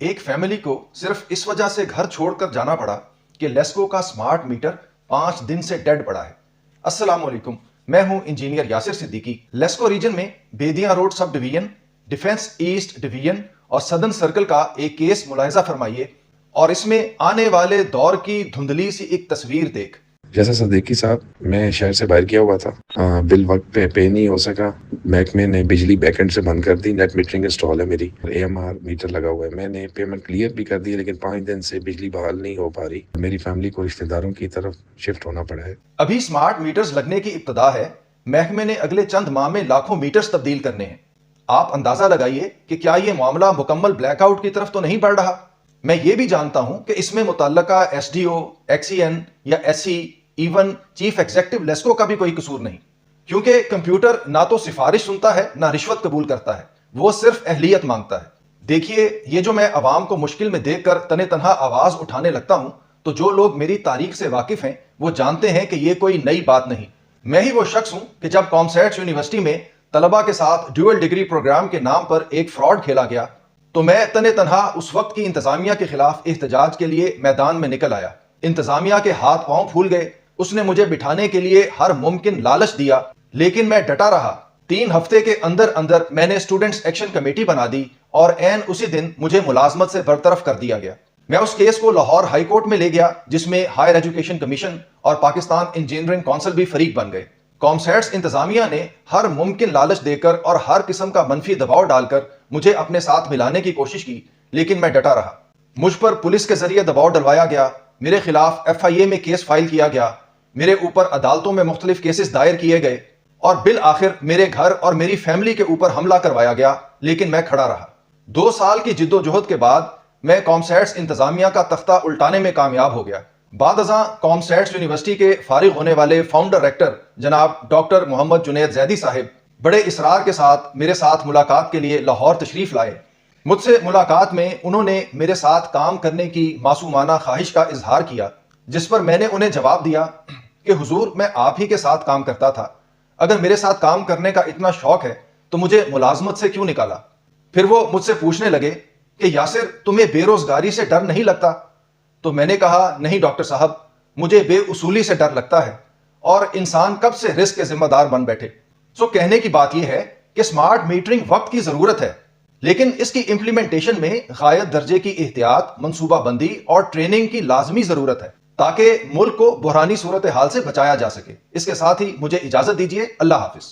ایک फैमिली को सिर्फ इस वजह से घर छोड़कर जाना पड़ा कि लेस्को का स्मार्ट मीटर 5 दिन से डेड पड़ा है। अस्सलाम वालेकुम, मैं हूं इंजीनियर यासिर सिद्दीकी। लेस्को रीजन में Bedian road sub division, defence east division और सदर्न सर्कल का एक केस मुलाहिजा फरमाइए और इसमें आने वाले दौर की धुंधली सी एक तस्वीर देख। जैसा सिद्दीकी साहब, मैं शहर से बाहर गया हुआ था, बिल वक्त पे नहीं हो सका। महकमे ने बिजली बैकेंड से बंद कर दी। नेट मीटरिंग इंस्टॉल है मेरी, AMR मीटर लगा हुआ है। मैंने पेमेंट क्लियर भी कर दी, लेकिन 5 दिन से बिजली बहाल नहीं हो पा रही। मेरी फैमिली को रिश्तेदारों की तरफ शिफ्ट होना पड़ा है। अभी स्मार्ट मीटर्स लगने की इब्तदा है। महकमे ने अगले चंद माह में लाखों मीटर्स तब्दील करने हैं। आप अंदाजा लगाइए कि क्या ये मामला मुकम्मल ब्लैकआउट की तरफ तो नहीं बढ़ रहा। मैं ये भी जानता हूं कि इसमें मुतल्लका SDO, XEN या SE, even chief executive LESCO का भी कोई कसूर नहीं, क्योंकि कंप्यूटर ना तो सिफारिश सुनता है ना रिश्वत कबूल करता है, वो सिर्फ अहलियत मांगता है। देखिए, ये जो मैं अवाम को मुश्किल में देखकर तने तनहा आवाज उठाने लगता हूं, तो जो लोग मेरी तारीख से वाकिफ हैं वो जानते हैं कि ये कोई नई बात नहीं। मैं ही वो शख्स हूं कि जब कॉमसैट्स यूनिवर्सिटी में तलबा के साथ ड्यूअल डिग्री प्रोग्राम के नाम पर एक फ्रॉड खेला गया, तो मैं तने तनहा उस वक्त की इंतजामिया के खिलाफ एहतजाज के लिए मैदान में निकल आया। इंतजामिया के हाथ पांव फूल गए, उसने मुझे बिठाने के लिए हर मुमकिन लालच दिया, लेकिन मैं डटा रहा। 3 हफ्ते के अंदर अंदर मैंने स्टूडेंट्स एक्शन कमेटी बना दी और एन उसी दिन मुझे मुलाजमत से बरतरफ कर दिया गया। मैं उस केस को लाहौर हाई कोर्ट में ले गया, जिसमें हायर एजुकेशन कमीशन और पाकिस्तान इंजीनियरिंग काउंसिल भी फरीक बन गए। कॉमसैट्स इंतजामिया ने हर मुमकिन लालच देकर और हर किस्म का मनफी दबाव डालकर मुझे अपने साथ मिलाने की कोशिश की, लेकिन मैं डटा रहा। मुझ पर पुलिस के जरिए दबाव डलवाया गया, मेरे खिलाफ FIA में केस फाइल किया गया, मेरे ऊपर अदालतों में मुख्तलिफ केसेस दायर किए गए और बिल आखिर मेरे घर और मेरी फैमिली के ऊपर हमला करवाया गया, लेकिन मैं खड़ा रहा। 2 साल की जिद्दोजहद के बाद मैं कॉमसैट्स इंतजामिया का तख्ता उल्टाने में कामयाब हो गया। बाद अज़ां कॉमसैट्स यूनिवर्सिटी के फारिग होने वाले फाउंडर रेक्टर जनाब डॉक्टर मोहम्मद जुनैद जैदी साहिब बड़े इसरार के साथ मेरे साथ मुलाकात के लिए लाहौर तशरीफ लाए। मुझसे मुलाकात में उन्होंने मेरे साथ काम करने की मासूमाना ख्वाहिश का इजहार किया, जिस पर मैंने उन्हें जवाब दिया कि हुजूर, मैं आप ही के साथ काम करता था। अगर मेरे साथ काम करने का इतना शौक है तो मुझे मुलाजमत से क्यों निकाला। फिर वो मुझसे पूछने लगे कि यासिर, तुम्हें बेरोजगारी से डर नहीं लगता? तो मैंने कहा, नहीं डॉक्टर साहब, मुझे बेउसूली से डर लगता है, और इंसान कब से रिस्क के जिम्मेदार बन बैठे। सो कहने की बात यह है कि स्मार्ट मीटरिंग वक्त की जरूरत है, लेकिन इसकी इंप्लीमेंटेशन में गायत दर्जे की एहतियात, मनसूबाबंदी और ट्रेनिंग की लाजमी जरूरत है, ताकि मुल्क को बुहरानी सूरत हाल से बचाया जा सके। इसके साथ ही मुझे इजाजत दीजिए। अल्लाह हाफिज।